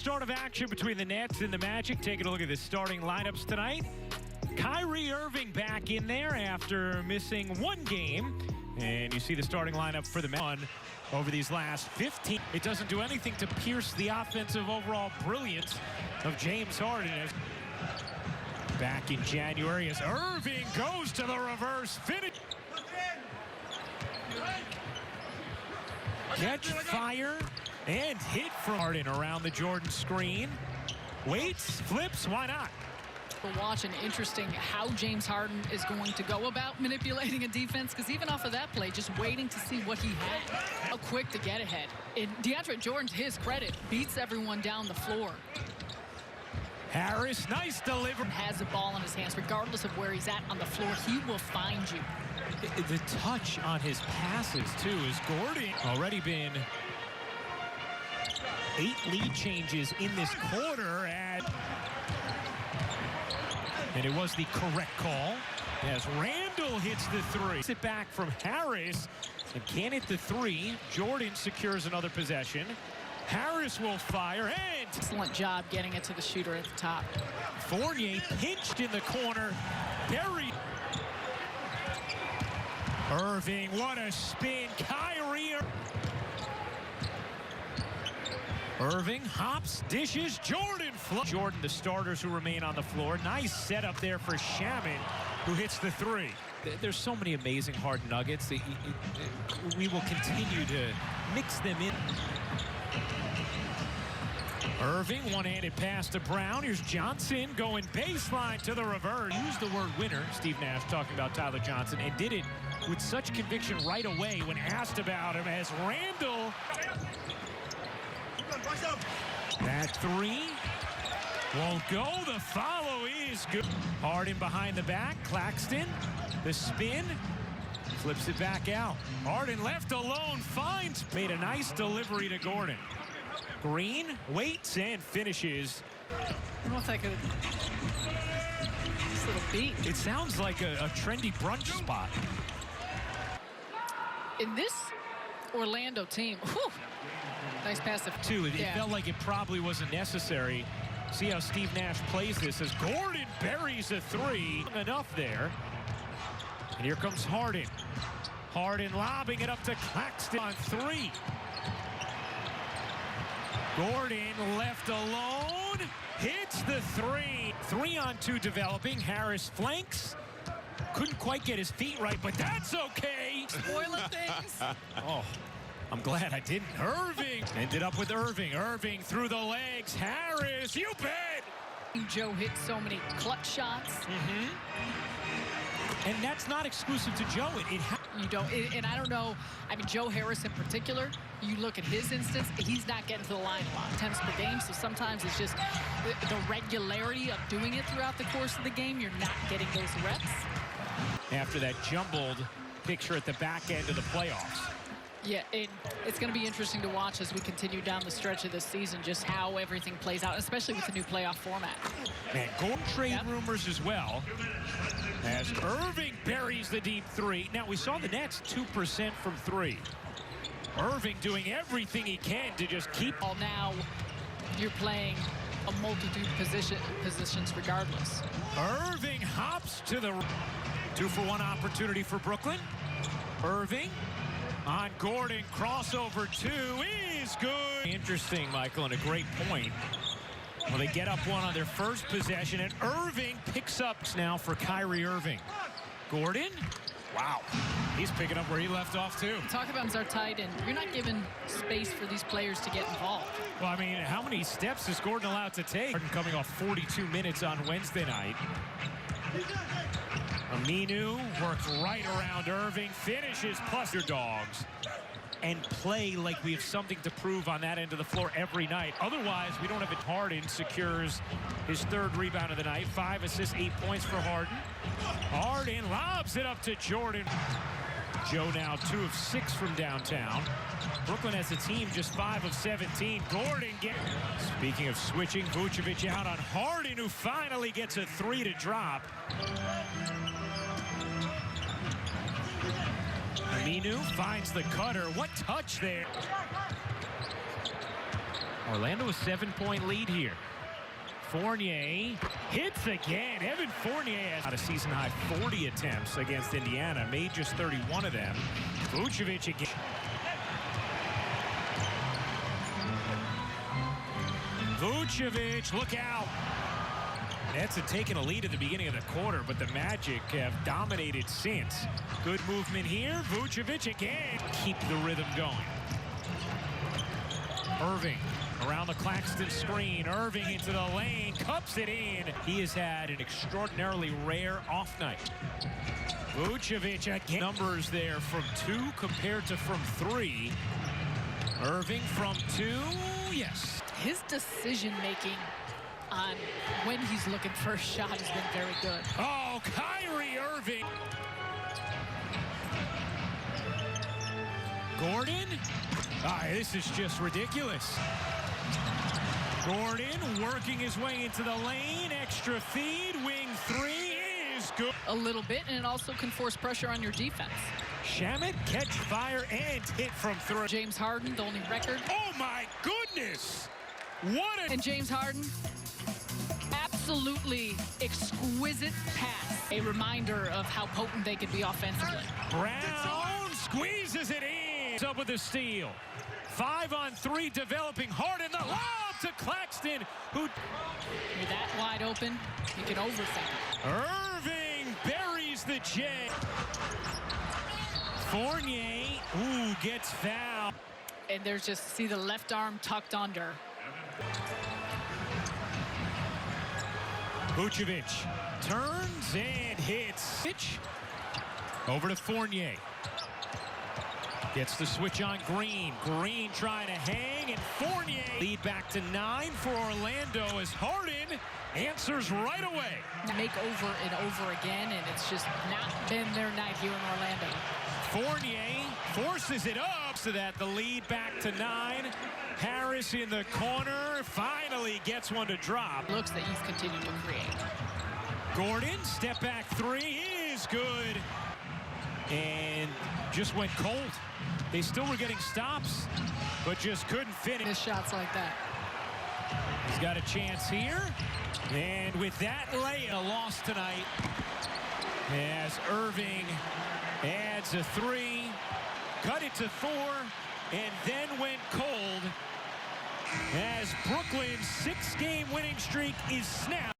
Start of action between the Nets and the Magic. Taking a look at the starting lineups tonight. Kairi Irving back in there after missing one game. And you see the starting lineup for the Magic over these last 15. It doesn't do anything to pierce the offensive overall brilliance of James Harden. Back in January as Irving goes to the reverse finish. Catch fire and hit from Harden around the Jordan screen. Waits, flips, why not? We'll watch and interesting how James Harden is going to go about manipulating a defense, because even off of that play, just waiting to see what he had. How quick to get ahead. And DeAndre Jordan, to his credit, beats everyone down the floor. Harris, nice delivery. Has the ball in his hands, regardless of where he's at on the floor, he will find you. The touch on his passes, too, is Gordon. Already been 8 lead changes in this quarter. And it was the correct call as Randall hits the three. It back from Harris and can't hit the three. Jordan secures another possession. Harris will fire and... Excellent job getting it to the shooter at the top. Fournier pinched in the corner. Buried. Irving, what a spin. Kairi. Irving hops, dishes, Jordan flow. Jordan, the starters who remain on the floor. Nice setup there for Shaman, who hits the three. There's so many amazing hard nuggets that we will continue to mix them in. Irving, one-handed pass to Brown. Here's Johnson going baseline to the reverse. Used the word winner, Steve Nash talking about Tyler Johnson, and did it with such conviction right away when asked about him as Randall. That three won't go. The follow is good. Harden behind the back. Claxton, the spin, flips it back out. Harden left alone, finds, made a nice delivery to Gordon. Green waits and finishes. I don't know if I could. This little beat. It sounds like a trendy brunch spot. In this Orlando team, whew, nice pass to two. It felt like it probably wasn't necessary. See how Steve Nash plays this as Gordon buries a three. Enough there. And here comes Harden. Harden lobbing it up to Claxton on three. Gordon left alone, hits the three. 3-on-2 developing. Harris flanks. Couldn't quite get his feet right, but that's okay. Spoiling things. Oh, I'm glad I didn't. Irving ended up with Irving. Irving through the legs. Harris, you bet. Joe hit so many clutch shots. And that's not exclusive to Joe. You don't, and I don't know, I mean, Joe Harris in particular, you look at his instance, he's not getting to the line a lot, attempts per game, so sometimes it's just the regularity of doing it throughout the course of the game. You're not getting those reps. After that jumbled picture at the back end of the playoffs. Yeah, it's going to be interesting to watch as we continue down the stretch of this season, just how everything plays out, especially with the new playoff format. And Gordon trade rumors as well, as Irving buries the deep three. Now, we saw the Nets 2% from three. Irving doing everything he can to just keep. Now, you're playing a multitude of positions regardless. Irving hops to the 2-for-1 opportunity for Brooklyn. Irving on Gordon, crossover two is good. Interesting, Michael, and a great point. Well, they get up one on their first possession, and Irving picks up now for Kairi Irving. Gordon, wow, he's picking up where he left off too. Talk about our tight end. You're not giving space for these players to get involved. Well, I mean, how many steps is Gordon allowed to take? Gordon coming off 42 minutes on Wednesday night. Aminu works right around Irving, finishes plus your dogs, and play like we have something to prove on that end of the floor every night. Otherwise, we don't have it. Harden secures his third rebound of the night. 5 assists, 8 points for Harden. Harden lobs it up to Jordan. Joe now 2 of 6 from downtown. Brooklyn as a team just 5 of 17. Gordon Speaking of switching, Vucevic out on Harden, who finally gets a three to drop. Aminu finds the cutter. What touch there. Orlando a 7-point lead here. Fournier hits again. Evan Fournier has had a season-high 40 attempts against Indiana. Made just 31 of them. Vucevic again. Vucevic, look out. Nets had taken a lead at the beginning of the quarter, but the Magic have dominated since. Good movement here. Vucevic again. Keep the rhythm going. Irving around the Claxton screen. Irving into the lane, cups it in. He has had an extraordinarily rare off night. Vucevic again. Numbers there from 2 compared to from 3. Irving from 2, yes. His decision-making on when he's looking for a shot has been very good. Oh, Kairi Irving. Gordon. This is just ridiculous. Gordon working his way into the lane. Extra feed. Wing 3 is good. A little bit, and it also can force pressure on your defense. Shamet catch fire and hit from 3. James Harden, the only record. Oh, my goodness. What a... And James Harden, absolutely exquisite pass. A reminder of how potent they can be offensively. Brown squeezes it in. Up with the steal. 5-on-3 developing. Harden, the lob to Claxton, who... With that wide open, you can overthink. Irving buries the J. Fournier, gets fouled. And there's just, see the left arm tucked under. Vucevic turns and hits. Over to Fournier. Gets the switch on Green. Green trying to hang, and Fournier lead back to 9 for Orlando as Harden answers right away. Make over and over again, and it's just not been their night here in Orlando. Fournier forces it up so that the lead back to 9. Harris in the corner finally gets one to drop. Looks that you've continued to create. Gordon, step back 3 is good. And just went cold. They still were getting stops, but just couldn't finish. Miss shots like that. He's got a chance here. And with that lay, a loss tonight as Irving adds a 3, cut it to 4, and then went cold as Brooklyn's 6-game winning streak is snapped.